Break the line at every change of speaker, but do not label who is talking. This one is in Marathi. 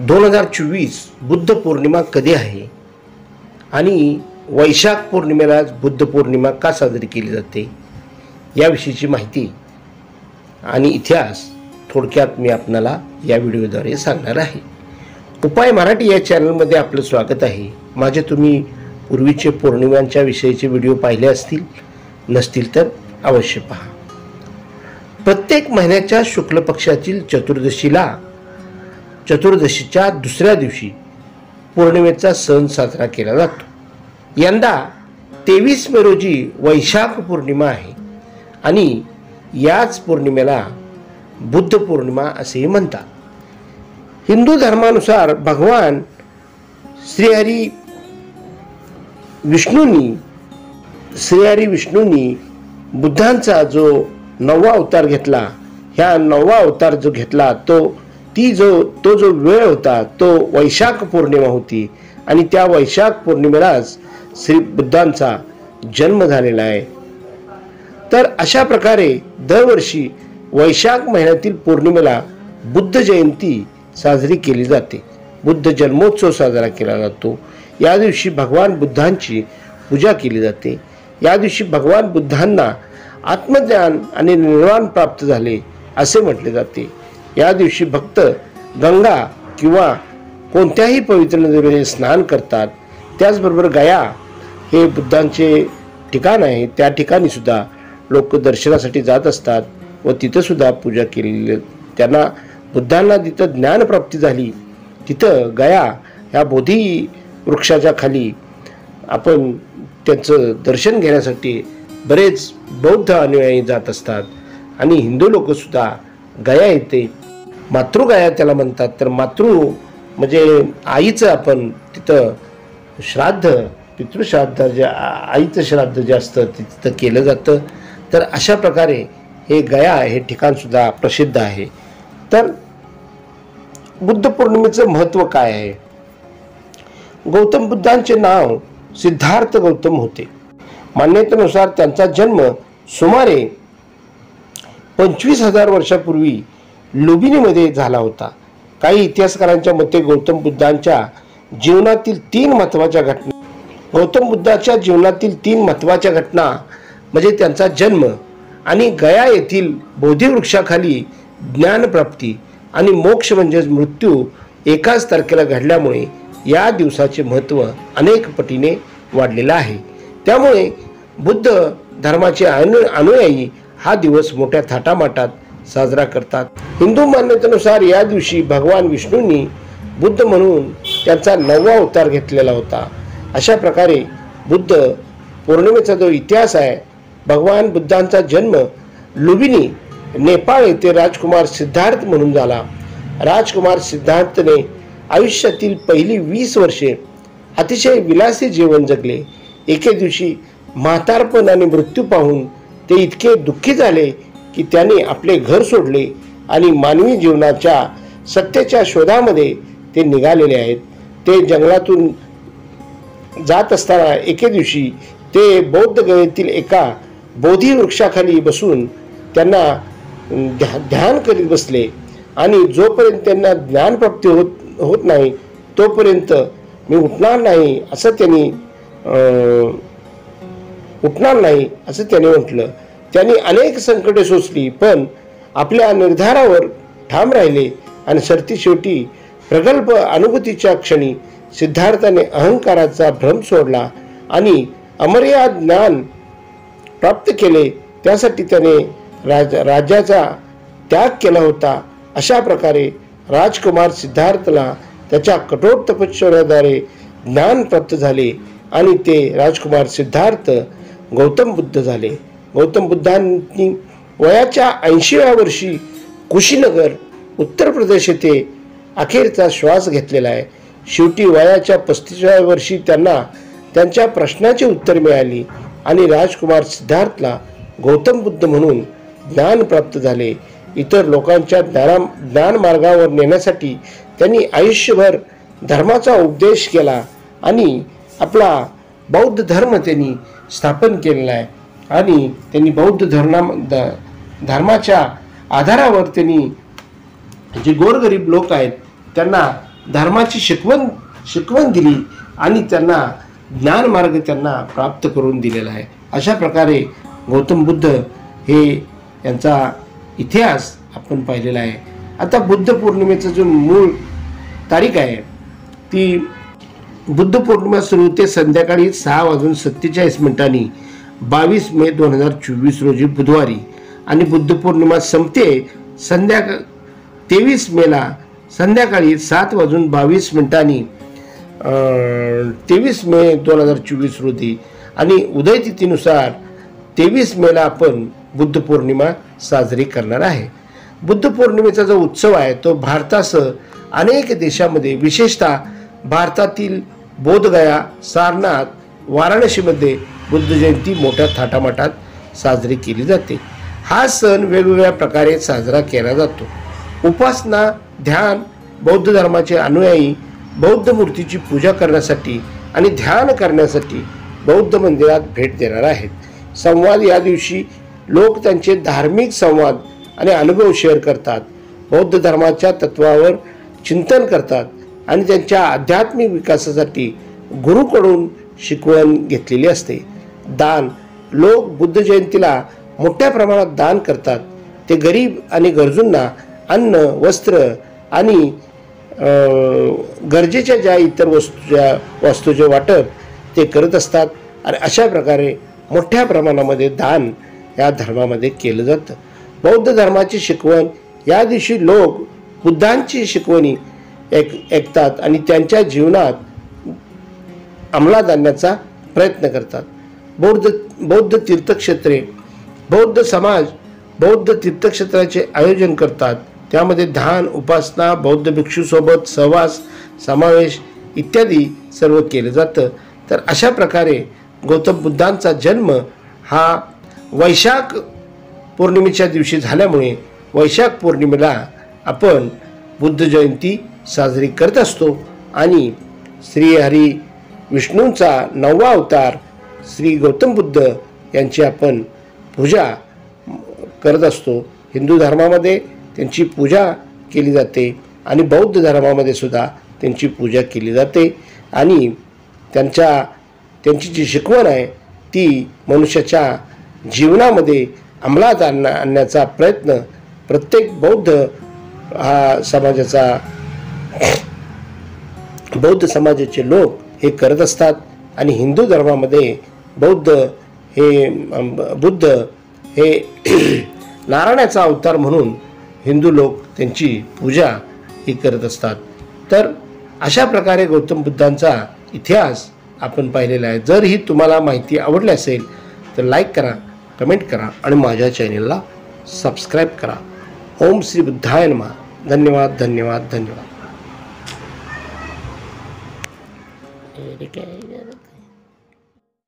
2024 बुद्ध पौर्णिमा कधी आहे आणि वैशाख पौर्णिमेला बुद्ध पौर्णिमा का साजरी केली जाते याविषयीची माहिती आणि इतिहास थोडक्यात मी आपल्याला या व्हिडिओद्वारे सांगणार आहे। उपाय मराठी या चॅनलमध्ये आपलं स्वागत आहे। माझे तुम्ही पूर्वीचे पौर्णिमांच्या विषयीचे व्हिडिओ पाहिले असतील, नसतील तर अवश्य पहा। प्रत्येक महिन्याच्या शुक्ल पक्षातील चतुर्दशीच्या दुसऱ्या दिवशी पौर्णिमेचा सण साजरा केला जातो। यंदा 23 मे रोजी वैशाख पौर्णिमा आहे आणि याच पौर्णिमेला बुद्ध पौर्णिमा असेही म्हणतात। हिंदू धर्मानुसार भगवान श्रीहरी विष्णूंनी बुद्धांचा जो 9वा अवतार घेतला, ह्या 9वा अवतार जो घेतला तो जो वेळ होता तो वैशाख पौर्णिमा होती आणि त्या वैशाख पौर्णिमेलाच श्री बुद्धांचा जन्म झालेला आहे। तर अशा प्रकारे दरवर्षी वैशाख महिन्यातील पौर्णिमेला बुद्ध जयंती साजरी केली जाते। बुद्ध जन्मोत्सव साजरा केला जातो। या दिवशी भगवान बुद्धांची पूजा केली जाते। या दिवशी भगवान बुद्धांना आत्मज्ञान आणि निर्वाण प्राप्त झाले असे म्हटले जाते। या दिवशी भक्त गंगा किंवा कोणत्याही पवित्र नदीमध्ये स्नान करतात। त्याचबरोबर गया हे बुद्धांचे ठिकाण आहे, त्या ठिकाणी सुद्धा लोक दर्शनासाठी जात असतात व तिथं सुद्धा पूजा केलेली। त्यांना बुद्धांना जिथं ज्ञानप्राप्ती झाली तिथं गया ह्या बोधी वृक्षाच्या खाली आपण त्यांचं दर्शन घेण्यासाठी बरेच बौद्ध अनुयायी जात असतात आणि हिंदू लोक सुद्धा गया येते, मातृगया त्याला म्हणतात। तर मातृ म्हणजे आईचं आपण तिथं श्राद्ध, पितृश्राद्ध जे आईचं श्राद्ध जे असतं तिथं केलं जातं। तर अशा प्रकारे हे गया हे ठिकाण सुद्धा प्रसिद्ध आहे। तर बुद्ध पौर्णिमेचं महत्त्व काय आहे? गौतम बुद्धांचे नाव सिद्धार्थ गौतम होते। मान्यतेनुसार त्यांचा जन्म सुमारे 25,000 वर्षापूर्वी लुबिनीमध्ये झाला होता। काही इतिहासकारांच्या मते गौतम बुद्धांच्या जीवनातील 3 महत्त्वाच्या घटना म्हणजे त्यांचा जन्म आणि गया येथील बोधिवृक्षाखाली ज्ञानप्राप्ती आणि मोक्ष म्हणजे मृत्यू एकाच तारखेला घडल्यामुळे या दिवसाचे महत्त्व अनेक पटीने वाढलेलं आहे। त्यामुळे बुद्ध धर्माचे अनुयायी हा दिवस मोठ्या थाटामाटात साजरा करतात। हिंदू मान्यतेनुसार या दिवशी भगवान विष्णूंनी बुद्ध म्हणून त्यांचा 9वा अवतार घेतलेला होता। अशा प्रकारे बुद्ध पौर्णिमेचा जो इतिहास आहे, भगवान बुद्धांचा जन्म लुबिनी नेपाळ येथे राजकुमार सिद्धार्थ म्हणून झाला। राजकुमार सिद्धार्थने आयुष्यातील पहिली 20 वर्षे अतिशय विलासी जीवन जगले। एके दिवशी म्हातारपण आणि मृत्यू पाहून ते इतके दुःखी झाले की त्यांनी आपले घर सोडले आणि मानवी जीवनाच्या सत्याच्या शोधामध्ये ते निघालेले आहेत। ते जंगलातून जात असताना एके दिवशी ते बौद्ध गयेतील एका बोधी वृक्षाखाली बसून त्यांना ध्यान करीत बसले आणि जोपर्यंत त्यांना ज्ञानप्राप्ती होत नाही तोपर्यंत मी उठणार नाही असं त्यांनी म्हटलं। त्यांनी अनेक संकटे सोसली पण आपल्या निर्धारावर ठाम राहिले आणि शेवटी प्रगल्भ अनुभूतीच्या क्षणी सिद्धार्थाने अहंकाराचा भ्रम सोडला आणि अमर्याद ज्ञान प्राप्त केले। त्यासाठी त्याने राज्याचा त्याग केला होता। अशा प्रकारे राजकुमार सिद्धार्थला त्याच्या कठोर तपश्चर्याद्वारे ज्ञान प्राप्त झाले आणि ते राजकुमार सिद्धार्थ गौतम बुद्ध झाले। गौतम बुद्धांनी वयाच्या 80व्या वर्षी कुशीनगर उत्तर प्रदेश येथे अखेरचा श्वास घेतलेला आहे। शेवटी वयाच्या 35व्या वर्षी त्यांना त्यांच्या प्रश्नाची उत्तर मिळाली आणि राजकुमार सिद्धार्थला गौतम बुद्ध म्हणून ज्ञान प्राप्त झाले। इतर लोकांच्या ज्ञान मार्गावर नेण्यासाठी त्यांनी आयुष्यभर धर्माचा उपदेश केला आणि आपला बौद्ध धर्म त्यांनी स्थापन केलेला आहे आणि त्यांनी बौद्ध धर्माच्या आधारावर त्यांनी जे गोरगरीब लोक आहेत त्यांना धर्माची शिकवण दिली आणि त्यांना ज्ञानमार्ग त्यांना प्राप्त करून दिलेला आहे. अशा प्रकारे गौतम बुद्ध हे यांचा इतिहास आपण पाहिलेला आहे. आता बुद्ध पौर्णिमेचं जो मूळ तारीख आहे ती बुद्ध पौर्णिमा सुरू होते संध्याकाळी 6:47 22 मे 2024 रोजी बुधवारी आणि बुद्ध पौर्णिमा संपते 23 मेला संध्याकाळी 7:22 23 मे 2024 रोजी आणि उदय तिथीनुसार 23 मेला आपण बुद्ध पौर्णिमा साजरी करणार आहे. बुद्ध पौर्णिमेचा जो उत्सव आहे तो भारतासह अनेक देशामध्ये विशेषतः भारतातील बोधगया, सारनाथ, वाराणसीमध्ये बुद्ध जयंती मोठ्या थाटामाटात साजरी केली जाते. हा सण वेगवेगळ्या प्रकारे साजरा केला जातो. उपासना, ध्यान, बौद्ध धर्माचे अनुयायी बौद्ध मूर्तीची पूजा करण्यासाठी आणि ध्यान करण्यासाठी बौद्ध मंदिरात भेट देणार आहेत. संवाद, या दिवशी लोक त्यांचे धार्मिक संवाद आणि अनुभव शेअर करतात, बौद्ध धर्माच्या तत्वावर चिंतन करतात आणि त्यांच्या आध्यात्मिक विकासासाठी गुरुकडून शिकवण घेतलेली असते. दान, लोक बुद्ध जयंतीला मोठ्या प्रमाणात दान करतात. ते गरीब आणि गरजूंना अन्न, वस्त्र आणि गरजेच्या ज्या इतर वस्तूचे वाटप ते करत असतात आणि अशा प्रकारे मोठ्या प्रमाणामध्ये दान या धर्मामध्ये केलं जातं. बौद्ध धर्माची शिकवण, या दिवशी लोक बुद्धांची शिकवणी ऐकतात आणि त्यांच्या जीवनात अंमलात आणण्याचा प्रयत्न करतात. बौद्ध तीर्थक्षेत्रे, बौद्ध समाज बौद्ध तीर्थक्षेत्राचे आयोजन करतात. त्यामध्ये ध्यान, उपासना, बौद्ध भिक्षूसोबत सहवास, समावेश इत्यादी सर्व केलं जातं. तर अशा प्रकारे गौतम बुद्धांचा जन्म हा वैशाख पौर्णिमेच्या दिवशी झाल्यामुळे वैशाख पौर्णिमेला आपण बुद्ध जयंती साजरी करत असतो आणि श्री हरी विष्णूंचा 9वा अवतार श्री गौतम बुद्ध यांची आपण पूजा करत असतो. हिंदू धर्मामध्ये त्यांची पूजा केली जाते आणि बौद्ध धर्मामध्ये सुद्धा त्यांची पूजा केली जाते आणि त्यांची जी शिकवण आहे ती मनुष्याच्या जीवनामध्ये अंमलात आणण्याचा प्रयत्न प्रत्येक बौद्ध समाजाचे लोक हे करत असतात. आणि हिंदू धर्मामध्ये बुद्ध हे नारायणाचा अवतार म्हणून हिंदू लोक त्यांची पूजा ही करत असतात. तर अशा प्रकारे गौतम बुद्धांचा इतिहास आपण पाहिलेला आहे. जर ही तुम्हाला माहिती आवडली असेल तर लाईक करा, कमेंट करा आणि माझ्या चॅनेलला सबस्क्राईब करा. ओम श्री बुद्धाय नमः. धन्यवाद धन्यवाद धन्यवाद.